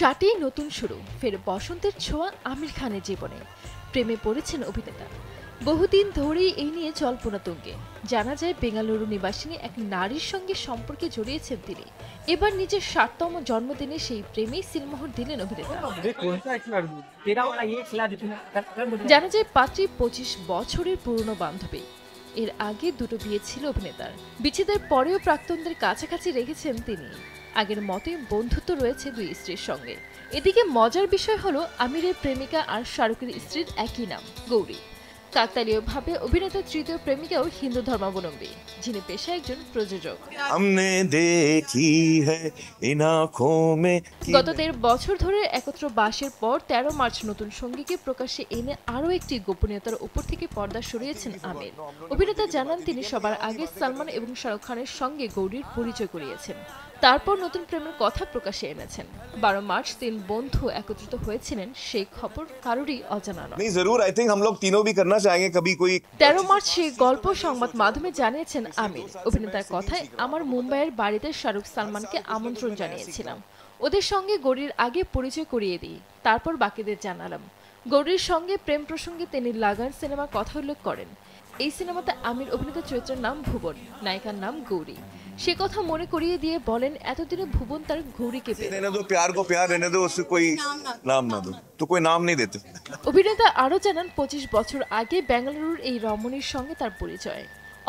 শাটি নতুন শুরু, ফের বসন্তের ছোঁয়া আমির খানের জীবনে। প্রেমে পড়েছেন অভিনেতা। বহুদিন ধরেই এই নিয়ে জল্পনা তুঙ্গে। জানা যায় বেঙ্গালুরু নিবাসিনী এক নারীর সঙ্গে সম্পর্কে জড়িয়েছেন তিনি। এবার নিজের ৬০তম জন্মদিনে সেই প্রেমেই সিলমোহর দিলেন অভিনেতা। জানা যায় পাত্রী ২৫ বছরের পুরনো বান্ধবী। এর আগে দুটো বিয়ে ছিল অভিনেতার। বিচ্ছেদের পরেও প্রাক্তনদের কাছাকাছি রেখেছেন তিনি। আগের মতোই বন্ধুত্ব রয়েছে দুই স্ত্রীর সঙ্গে। এদিকে মজার বিষয় হলো আমিরের প্রেমিকা আর শাহরুখের স্ত্রীর একই নাম, গৌরী। কাকতালীয়ভাবে অভিনেতার তৃতীয় প্রেমিকাও হিন্দু ধর্মাবলম্বী, যিনি পেশায় একজন প্রযোজক। গত ১.৫ বছর ধরে একত্র বাসের পর ১৩ মার্চ নতুন সঙ্গীকে প্রকাশ্যে এনে আরও একটি গোপনীয়তার উপর থেকে পর্দা সরিয়েছেন আমির। অভিনেতা জানান তিনি সবার আগে সালমান এবং শাহরুখ খানের সঙ্গে গৌরীর পরিচয় করিয়েছেন, তারপর নতুন প্রেমের কথা প্রকাশে এনেছেন। ১২ মার্চ ৩ বন্ধু একত্রিত হয়েছিলেন, সেই খবর কারোরই অজানা নয়। ১৩ মার্চ সেই গল্প সংবাদ মাধ্যমে জানিয়েছেন আমির। অভিনেতার কথায়, আমার মুম্বাইয়ের বাড়িতে শাহরুখ সালমানকে আমন্ত্রণ জানিয়েছিলাম। ওদের সঙ্গে গৌরীর আগে পরিচয় করিয়ে দিই, তারপর বাকিদের জানালাম। গৌরীর সঙ্গে প্রেম প্রসঙ্গে তিনি লাগান সিনেমার কথা উল্লেখ করেন। এই সিনেমাতে আমির অভিনেতা চরিত্রের নাম ভুবন, নায়িকার নাম গৌরী। সে কথা মনে করিয়ে দিয়ে বলেন, এতদিনে ভুবন তার গৌরীকে অভিনেতা আরও জানান ২৫ বছর আগে বেঙ্গালুরুর এই রমণীর সঙ্গে তার পরিচয়।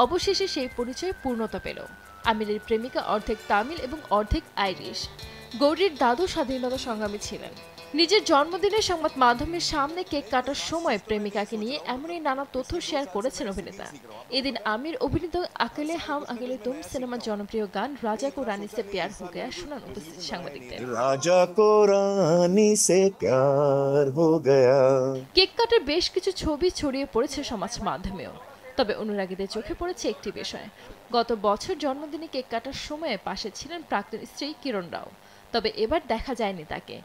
অবশেষে সেই পরিচয় পূর্ণতা পেল। আমিরের প্রেমিকা অর্ধেক তামিল এবং অর্ধেক আইরিশ। গৌরীর দাদু স্বাধীনতা সংগ্রামী ছিলেন। নিজের জন্মদিনে সংবাদ মাধ্যমের সামনে কেক কাটার সময় প্রেমিকাকে নিয়ে এমনই নানা তথ্য শেয়ার করেছেন অভিনেতা। এদিন আমির অভিনীত আকেলে হাম আকেলে তুম সিনেমার জনপ্রিয় গান রাজা কো রানী সে প্যার হো গয়া শোনান উপস্থিত সাংবাদিকদের। কেক কাটার বেশ কিছু ছবি ছড়িয়ে পড়েছে সমাজ মাধ্যমেও। তবে অনুরাগীদের চোখে পড়েছে একটি বিষয়। গত বছর জন্মদিনে কেক কাটার সময়ে পাশে ছিলেন প্রাক্তন স্ত্রী কিরণ রাও, তবে এবার দেখা যায়নি তাকে।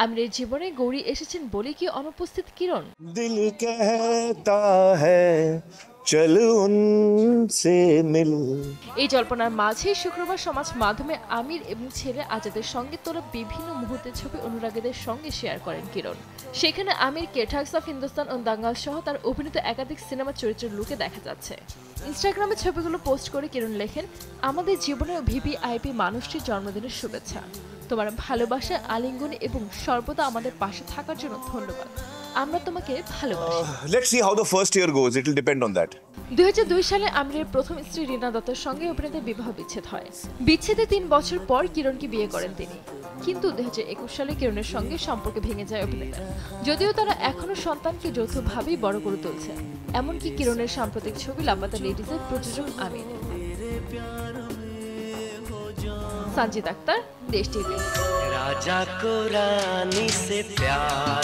আমিরের জীবনে গৌরী এসেছেন বলে কি অনুপস্থিত কিরণ? দিল कहता है চল উনসে মিল। এই জল্পনার মাঝেই শুক্রবার সমাজ মাধ্যমে আমির এবং ছেলে আজাদের সঙ্গে তোলা বিভিন্ন মুহূর্তের ছবি অনুরাগীদের সঙ্গে শেয়ার করেন কিরণ। সেখানে আমিরকে ঠাগস অফ হিন্দুস্তান ও দাঙ্গাল সহ তার অভিনীত একাধিক সিনেমার চরিত্রের লুকে দেখা যাচ্ছে। ইনস্টাগ্রামে ছবিগুলো পোস্ট করে কিরণ লেখেন, আমাদের জীবনেও ভিভিআইপি মানুষটির জন্মদিনের শুভেচ্ছা। তোমার ভালোবাসা, আলিঙ্গন এবং সর্বদা আমাদের পাশে থাকার জন্য ধন্যবাদ। আমরা তোমাকে ভালোবাসি। Let's see how the first year goes. It will depend on that. ২০০২ সালে আমিরের প্রথম স্ত্রী রীনা দত্তের সঙ্গে অভিনেতার বিবাহ বিচ্ছেদ হয়। বিচ্ছেদে ৩ বছর পর কিরণকে বিয়ে করেন তিনি। কিন্তু ২০২১ সালে কিরণের সঙ্গে সম্পর্ক ভেঙে যায় অভিনেতা। যদিও তারা এখনো সন্তানকে যৌথভাবেই বড় করে তুলছে। এমনকি কিরণের সাম্প্রতিক ছবি লাপাতা লেডিজের প্রযোজক আমির। সঞ্জিত আক্তার, দেশ টিভি। राजा को रानी से प्यार